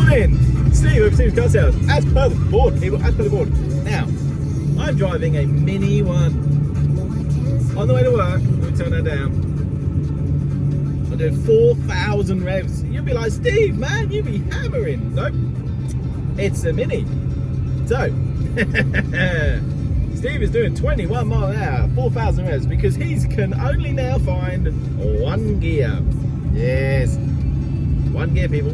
morning! Steve of Steve's Car Sales, as per the board, people, as per the board. Now, I'm driving a Mini One. On the way to work, let me turn that down. I'm doing 4,000 revs. You'll be like, Steve, man, you be hammering. Nope, it's a Mini. So, Steve is doing 21 miles an hour, 4,000 revs, because he can only now find one gear. Yes, one gear, people.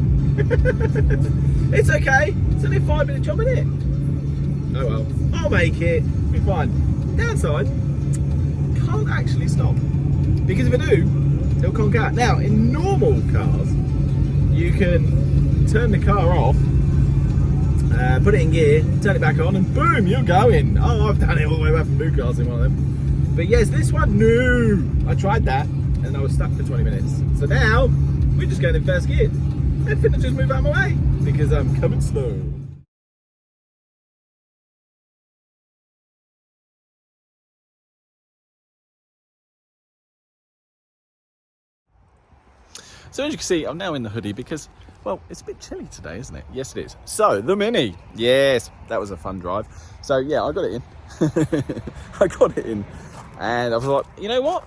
It's okay. It's only a 5-minute job, isn't it? Oh well, I'll make it. Be fine. Downside, can't actually stop, because if I do, it'll conk out. Now, in normal cars, you can turn the car off, put it in gear, turn it back on, and boom, you're going. Oh, I've done it all the way back from Newcastle in one of them. But yes, this one, no. I tried that, and I was stuck for 20 minutes. So now, we're just going in first gear. I'm finna just move out of my way, because I'm coming slow. So as you can see, I'm now in the hoodie because, well, it's a bit chilly today, isn't it? Yes, it is. So, the Mini. Yes, that was a fun drive. So, yeah, I got it in. I got it in. And I was like, you know what?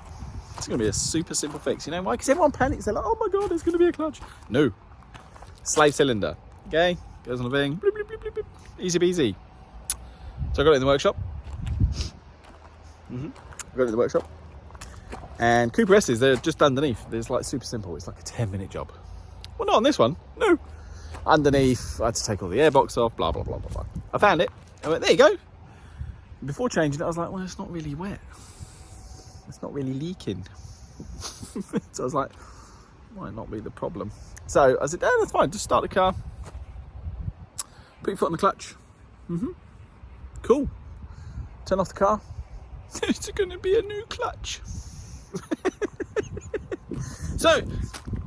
It's going to be a super simple fix. You know why? Because everyone panics. They're like, oh my God, there's going to be a clutch. No. Slave cylinder. Okay? Goes on the thing. Bloop, bloop, bloop, bloop, bloop. Easy peasy. So I got it in the workshop. I got it in the workshop. And Cooper S's, they're just underneath. It's like super simple. It's like a 10-minute job. Well, not on this one. No. Underneath, I had to take all the airbox off, blah, blah, blah, blah, blah. I found it. I went, there you go. Before changing it, I was like, well, it's not really wet. It's not really leaking. So I was like, might not be the problem. So I said, oh, that's fine. Just start the car. Put your foot on the clutch. Cool. Turn off the car. It's going to be a new clutch. So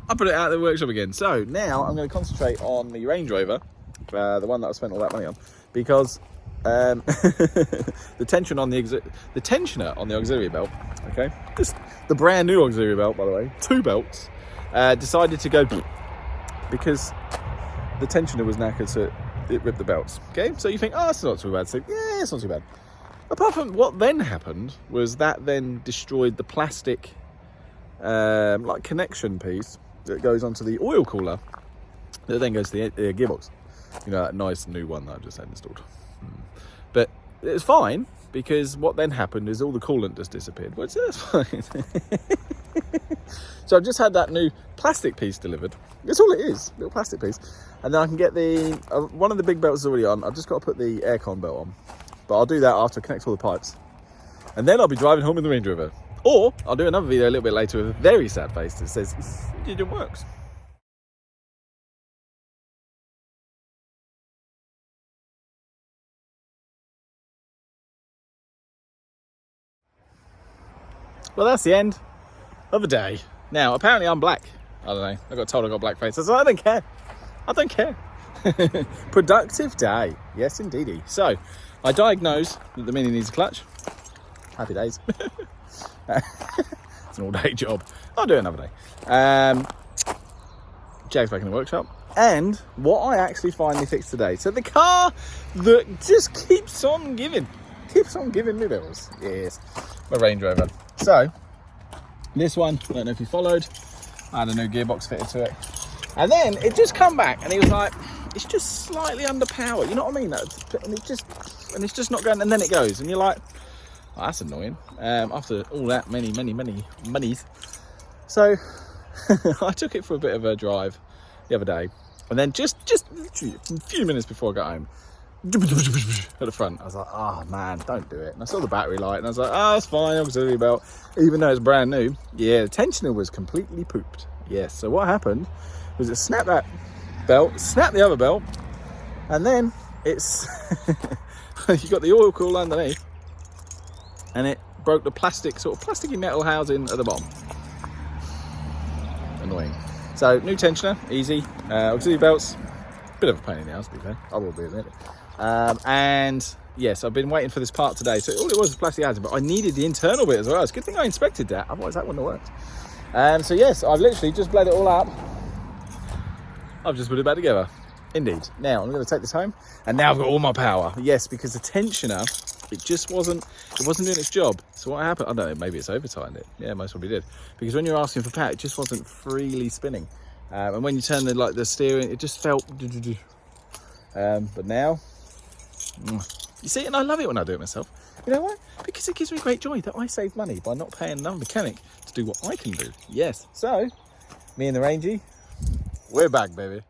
I put it out of the workshop again. So now I'm going to concentrate on the Range Rover, the one that I spent all that money on, because the tensioner on the auxiliary belt, okay, just the brand new auxiliary belt, by the way, 2 belts, decided to go because the tensioner was knackered, so it ripped the belts. Okay, so you think, oh, that's not too bad. So yeah, it's not too bad. Apart from what then happened was that then destroyed the plastic like connection piece that goes onto the oil cooler that then goes to the gearbox. You know, that nice new one that I just had installed. But it was fine, because what then happened is all the coolant just disappeared. Well, that's fine. So I've just had that new plastic piece delivered. That's all it is, little plastic piece. And then I can get the one of the big belts is already on. I've just got to put the aircon belt on. But I'll do that after I connect all the pipes. And then I'll be driving home in the Range Rover. Or I'll do another video a little bit later with a very sad face that says, it didn't work. Well, that's the end of the day. Now, apparently I'm black. I don't know. I got told I got black face. I said, I don't care. I don't care. Productive day. Yes, indeedy. So, I diagnosed that the Mini needs a clutch. Happy days. It's an all-day job. I'll do it another day. Jack's back in the workshop. And what I actually finally fixed today. So the car that just keeps on giving me bills. Yes, my Range Rover. So, this one, I don't know if you followed, I had a new gearbox fitted to it. And then it just come back and he was like, it's just slightly under power. You know what I mean? And it's just not going, and then it goes. And you're like, oh, that's annoying. After all that many monies. So I took it for a bit of a drive the other day. And then just literally a few minutes before I got home, at the front, I was like, oh man, don't do it. And I saw the battery light and I was like, oh, it's fine, auxiliary belt. Even though it's brand new, yeah, the tensioner was completely pooped. Yes, so what happened was it snapped that belt, snapped the other belt, and then it's, you got the oil cooler underneath, and it broke the plasticky metal housing at the bottom. Annoying. So, new tensioner, easy. Auxiliary belts, bit of a pain in the ass, to be fair, I will be admit it. And yes, I've been waiting for this part today. So all it was plastic housing, but I needed the internal bit as well. It's a good thing I inspected that, otherwise that wouldn't have worked. So yes, I've literally just bled it all up. I've just put it back together. Indeed. Now I'm going to take this home, and now I've got all my power. Yes, because the tensioner, it wasn't doing its job. So what happened? I don't know, maybe it's overtightened it. Yeah, most probably did. Because when you're asking for power, it just wasn't freely spinning. And when you turn the steering, it just felt. But now, you see, and I love it when I do it myself. You know why? Because it gives me great joy that I save money by not paying another mechanic to do what I can do. Yes. So, me and the Rangy, we're back, baby.